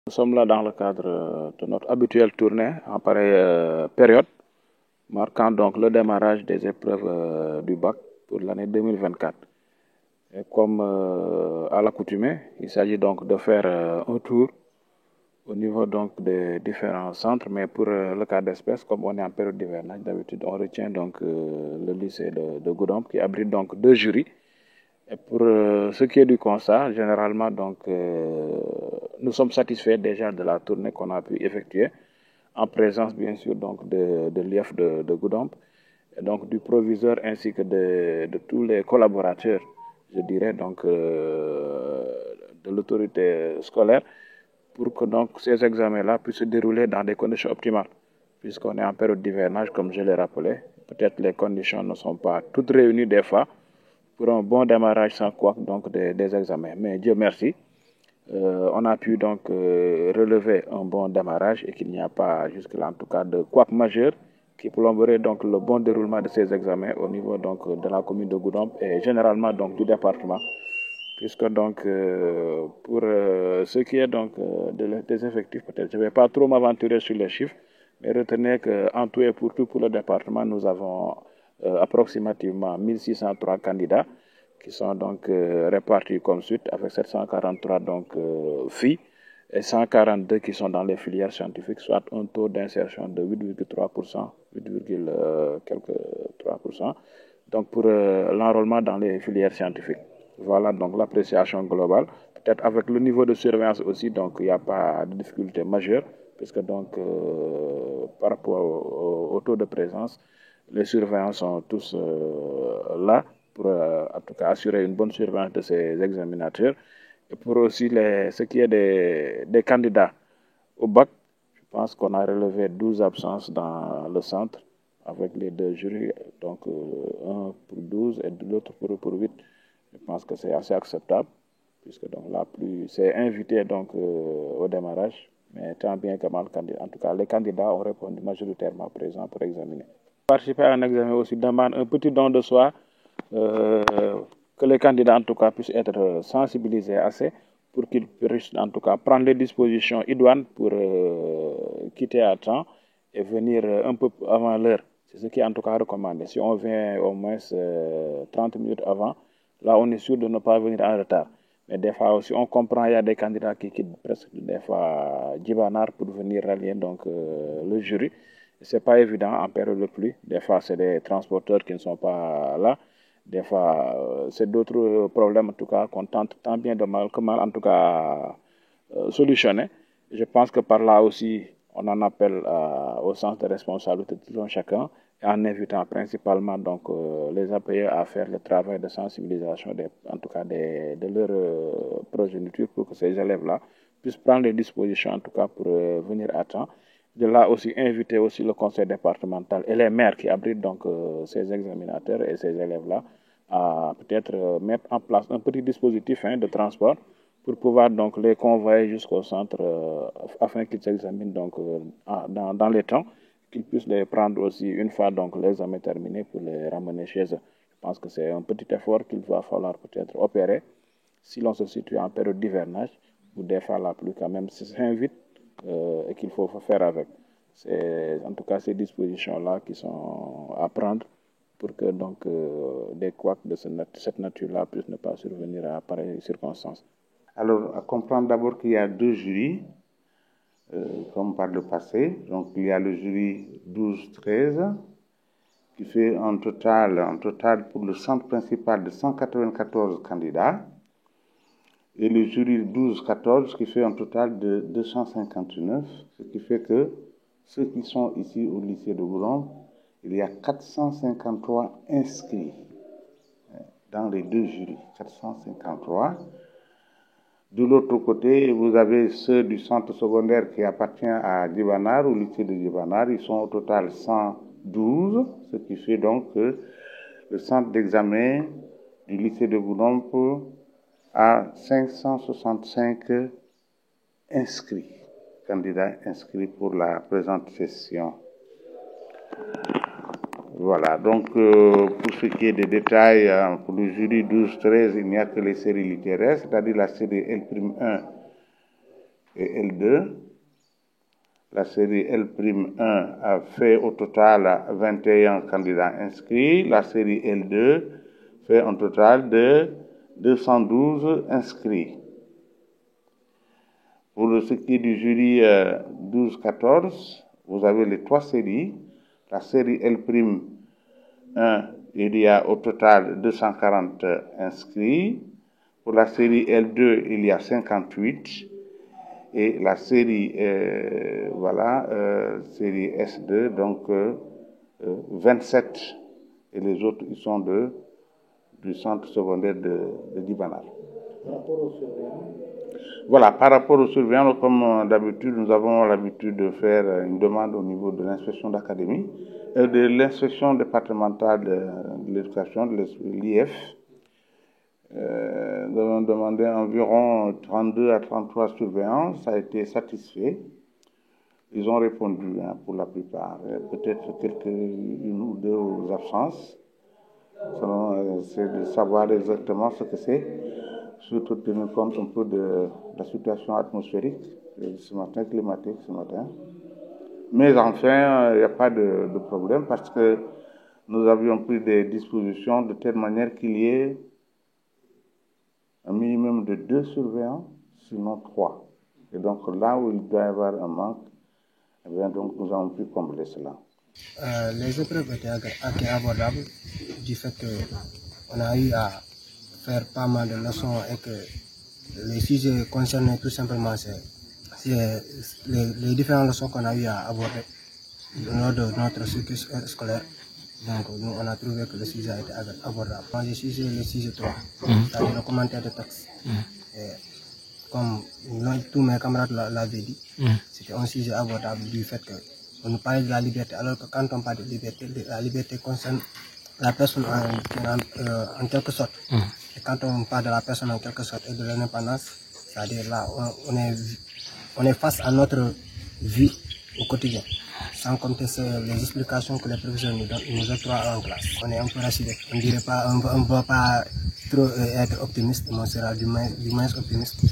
Nous sommes là dans le cadre de notre habituelle tournée en pareille période, marquant donc le démarrage des épreuves du bac pour l'année 2024. Et comme à l'accoutumée, il s'agit donc de faire un tour au niveau donc des différents centres, mais pour le cas d'espèce, comme on est en période d'hivernage, d'habitude on retient donc le lycée de Goudomp qui abrite donc deux jurys. Et pour ce qui est du constat, généralement, donc, nous sommes satisfaits déjà de la tournée qu'on a pu effectuer, en présence bien sûr donc de l'IEF de Goudomp, et donc du proviseur ainsi que de tous les collaborateurs, je dirais, donc, de l'autorité scolaire, pour que donc ces examens-là puissent se dérouler dans des conditions optimales, puisqu'on est en période d'hivernage, comme je l'ai rappelé. Peut-être les conditions ne sont pas toutes réunies des fois pour un bon démarrage sans quoi donc des examens. Mais Dieu merci, on a pu donc relever un bon démarrage et qu'il n'y a pas jusque-là en tout cas de couac majeur qui plomberait donc le bon déroulement de ces examens au niveau donc de la commune de Goudomp et généralement donc du département, puisque donc pour ce qui est donc des effectifs, peut-être je ne vais pas trop m'aventurer sur les chiffres, mais retenez qu'en tout et pour tout pour le département, nous avons approximativement 1603 candidats qui sont donc répartis comme suite avec 743 donc filles et 142 qui sont dans les filières scientifiques, soit un taux d'insertion de 8,3%, 8, quelques 3%, donc pour l'enrôlement dans les filières scientifiques. Voilà donc l'appréciation globale. Peut-être avec le niveau de surveillance aussi, donc il n'y a pas de difficulté majeure, puisque donc par rapport au taux de présence, les surveillants sont tous là pour en tout cas assurer une bonne surveillance de ces examinateurs. Et pour aussi ce qui est des candidats au bac, je pense qu'on a relevé 12 absences dans le centre avec les deux jurys, donc un pour 12 et l'autre pour 8. Je pense que c'est assez acceptable, puisque donc la pluie s'est invité donc au démarrage, mais tant bien que mal, en tout cas les candidats ont répondu majoritairement présents pour examiner. Participer à un examen aussi demande un petit don de soi, euh, que les candidats en tout cas puissent être sensibilisés assez pour qu'ils puissent en tout cas prendre les dispositions idoines pour quitter à temps et venir un peu avant l'heure. C'est ce qui est en tout cas recommandé. Si on vient au moins 30 minutes avant, là on est sûr de ne pas venir en retard. Mais des fois aussi, on comprend, il y a des candidats qui quittent presque des fois Djibanar pour venir rallier donc, le jury. C'est pas évident en période de pluie. Des fois, c'est des transporteurs qui ne sont pas là. Des fois, c'est d'autres problèmes, en tout cas, qu'on tente tant bien de mal que mal, en tout cas, solutionner. Je pense que par là aussi, on en appelle au sens de responsabilité de tout un chacun, et en invitant principalement donc, les APE à faire le travail de sensibilisation, en tout cas de leur progéniture, pour que ces élèves-là puissent prendre les dispositions, en tout cas, pour venir à temps. De là aussi inviter aussi le conseil départemental et les maires qui abritent donc ces examinateurs et ces élèves-là à peut-être mettre en place un petit dispositif de transport pour pouvoir donc les convoyer jusqu'au centre afin qu'ils s'examinent donc dans les temps, qu'ils puissent les prendre aussi une fois donc l'examen terminé pour les ramener chez eux. Je pense que c'est un petit effort qu'il va falloir peut-être opérer si l'on se situe en période d'hivernage où des fois la pluie quand même s'invite et qu'il faut faire avec. C'est en tout cas ces dispositions-là qui sont à prendre pour que donc des couacs de cette nature-là puissent ne pas survenir à pareilles circonstances. Alors, à comprendre d'abord qu'il y a deux jurys, comme par le passé. Donc, il y a le jury 12-13, qui fait un total pour le centre principal de 194 candidats, et le jury 12-14 qui fait un total de 259, ce qui fait que ceux qui sont ici au lycée de Goudomp, il y a 453 inscrits dans les deux jurys, 453. De l'autre côté, vous avez ceux du centre secondaire qui appartient à Djibanar, au lycée de Djibanar. Ils sont au total 112, ce qui fait donc que le centre d'examen du lycée de Goudomp a 565 inscrits, candidats inscrits pour la présente session. Voilà, donc pour ce qui est des détails, pour le jury 12-13, il n'y a que les séries littéraires, c'est-à-dire la série L'1 et L2. La série L'1 a fait au total 21 candidats inscrits. La série L2 fait un total de 212 inscrits. Pour ce qui est du jury 12-14, vous avez les 3 séries. La série L'1, il y a au total 240 inscrits. Pour la série L2, il y a 58. Et la série, série S2, donc 27. Et les autres, ils sont du centre secondaire de Dibanal. Par rapport aux surveillants? Voilà, par rapport aux surveillants, comme d'habitude, nous avons l'habitude de faire une demande au niveau de l'inspection d'académie, de l'inspection départementale de l'éducation, de l'IF. Nous avons demandé environ 32 à 33 surveillants, ça a été satisfait. Ils ont répondu pour la plupart, peut-être une ou deux absences. C'est de savoir exactement ce que c'est, surtout tenir compte un peu de la situation atmosphérique ce matin, climatique ce matin. Mais enfin, il n'y a pas de problème parce que nous avions pris des dispositions de telle manière qu'il y ait un minimum de 2 surveillants, sinon 3. Et donc là où il doit y avoir un manque, eh bien, donc nous avons pu combler cela. Les épreuves étaient abordables du fait qu'on a eu à faire pas mal de leçons et que les sujets concernés tout simplement c'est les différentes leçons qu'on a eu à aborder lors de notre cycle scolaire. Donc nous on a trouvé que le sujet a été abordable. Moi j'ai suivi le sujet 3, c'est-à-dire le commentaire de texte. Et comme tous mes camarades l'avaient dit, c'était un sujet abordable du fait qu'on nous parlait de la liberté, alors que quand on parle de liberté, la liberté concerne la personne en quelque sorte. Et quand on parle de la personne en quelque sorte et de l'indépendance, c'est-à-dire là, on est face à notre vie au quotidien, sans compter les explications que les professeurs nous octroient en classe. On est un peu rassuré, on ne va pas trop être optimiste, mais on sera du moins optimiste.